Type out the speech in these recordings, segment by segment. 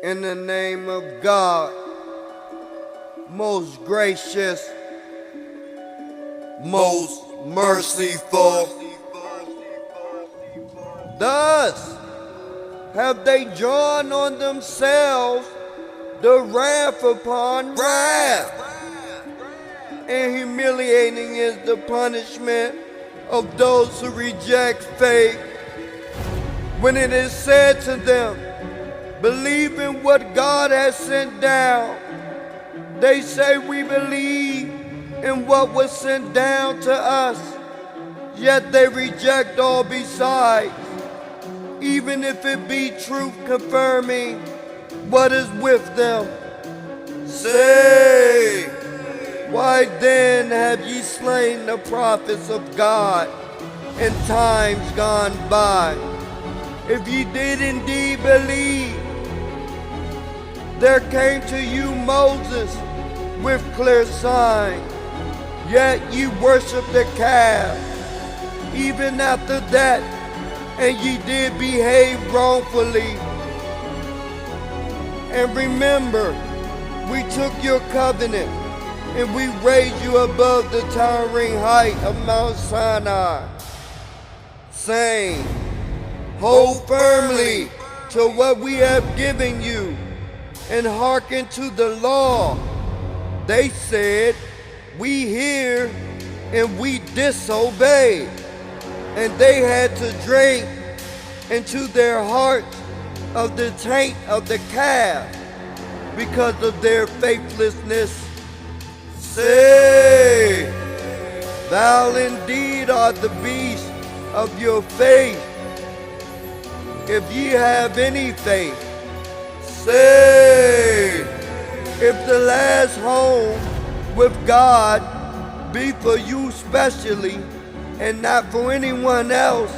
In the name of God, most gracious, most merciful. Thus have they drawn on themselves the wrath upon wrath, and humiliating is the punishment of those who reject faith. When it is said to them, believe in what God has sent down, they say, we believe in what was sent down to us, yet they reject all besides, even if it be truth confirming what is with them. Say, why then have ye slain the prophets of God in times gone by? If ye did indeed believe, there came to you Moses with clear signs, yet ye worship the calf. Even after that, and ye did behave wrongfully. And remember, we took your covenant, and we raised you above the towering height of Mount Sinai, saying, hold firmly to what we have given you, and hearken to the law. They said, we hear, and we disobey. And they had to drink into their hearts of the taint of the calf because of their faithlessness. Say, thou indeed art the beast of your faith, if ye have any faith. Say, if the last home with God be for you specially, and not for anyone else,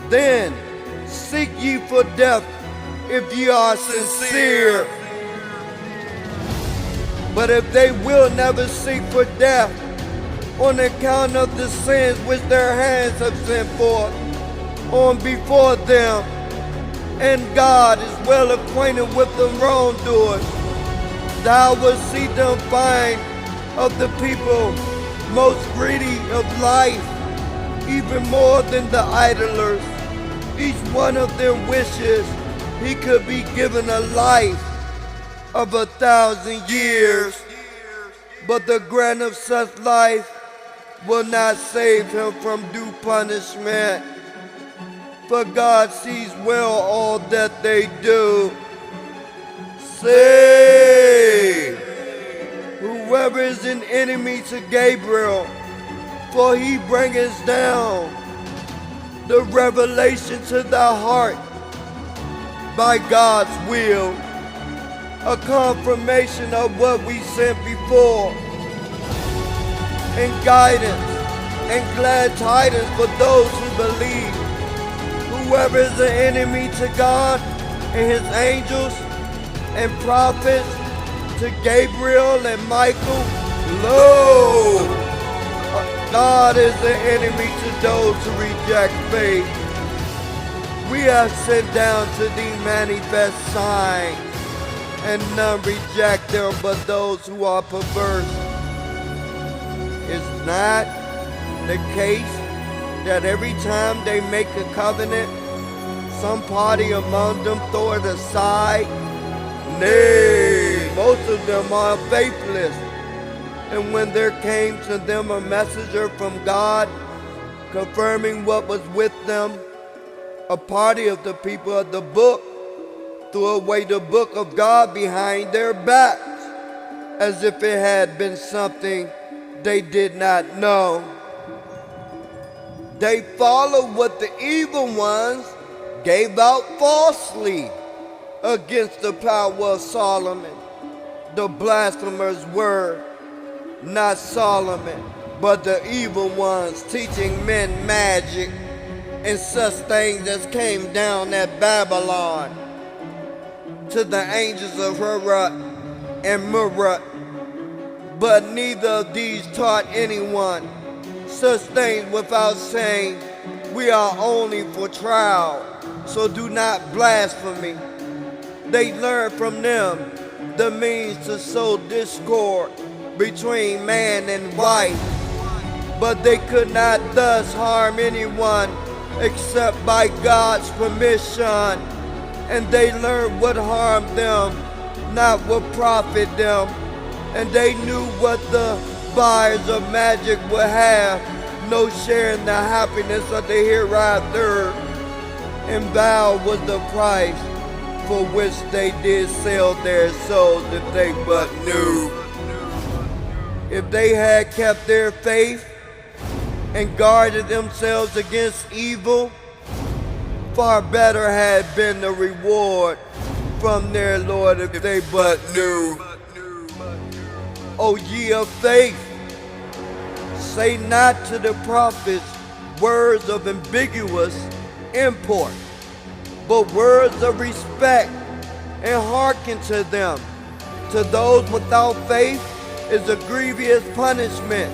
then seek ye for death if ye are sincere. But if they will never seek for death on account of the sins which their hands have sent forth on before them, and God is well acquainted with the wrongdoers, thou wilt see them find of the people most greedy of life, even more than the idlers. Each one of them wishes he could be given a life of 1,000 years, but the grant of such life will not save him from due punishment. For God sees well all that they do. Say, whoever is an enemy to Gabriel, for he bringeth down the revelation to thy heart by God's will, a confirmation of what we sent before, and guidance and glad tidings for those who believe. Whoever is an enemy to God and his angels and prophets, to Gabriel and Michael, lo, God is the enemy to those who reject faith. We have sent down to thee manifest signs, and none reject them but those who are perverse. Is not the case that every time they make a covenant, some party among them throw it aside? Nay, most of them are faithless. And when there came to them a messenger from God, confirming what was with them, a party of the people of the book threw away the book of God behind their backs, as if it had been something they did not know. They followed what the evil ones gave out falsely against the power of Solomon, the blasphemer's word, not Solomon, but the evil ones teaching men magic and such things as came down at Babylon to the angels of Herut and Murut. But neither of these taught anyone such things without saying, we are only for trial, so do not blaspheme. They learned from them the means to sow discord between man and wife, but they could not thus harm anyone except by God's permission. And they learned what harmed them, not what profit them. And they knew what the buyers of magic would have, no share in the happiness of the hereafter. And vow was the price for which they did sell their souls, if they but knew. If they had kept their faith and guarded themselves against evil, far better had been the reward from their Lord if they but knew. O ye of faith, say not to the prophets words of ambiguous import, but words of respect, and hearken to them. To those without faith is a grievous punishment.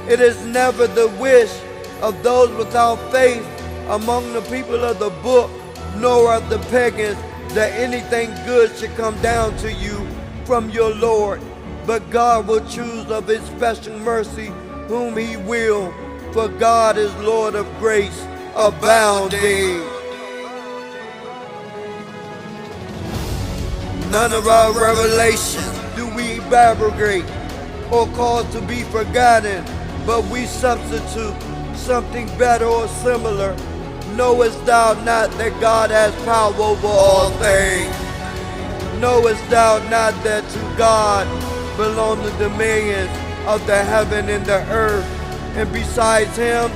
It is never the wish of those without faith among the people of the book, nor of the pagans, that anything good should come down to you from your Lord. But God will choose of his special mercy whom he will, for God is Lord of grace, abounding. None of our revelations do we abrogate or cause to be forgotten, but we substitute something better or similar. Knowest thou not that God has power over all things? Knowest thou not that to God belong the dominions of the heaven and the earth? And besides him,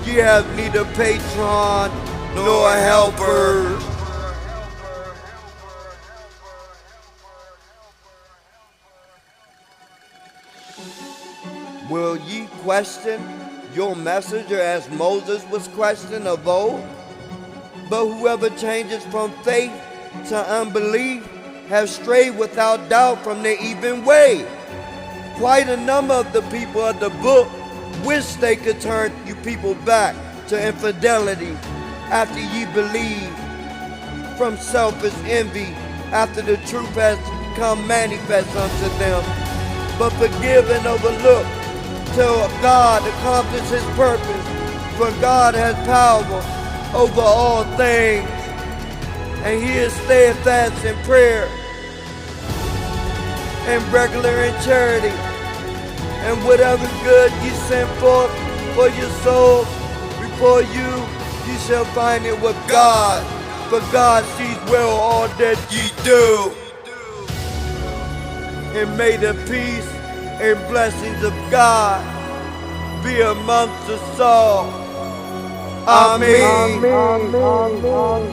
ye have neither patron nor helpers. Will ye question your messenger as Moses was questioned of old? But whoever changes from faith to unbelief has strayed without doubt from the even way. Quite a number of the people of the book wish they could turn you people back to infidelity after ye believe, from selfish envy after the truth has come manifest unto them. But forgive and overlook till God accomplish his purpose, for God has power over all things, and he is steadfast in prayer and regular in charity. And whatever good ye send forth for your souls before you, ye shall find it with God, for God sees well all that ye do. And may the peace and blessings of God be amongst us all. Amen. Amen. Amen.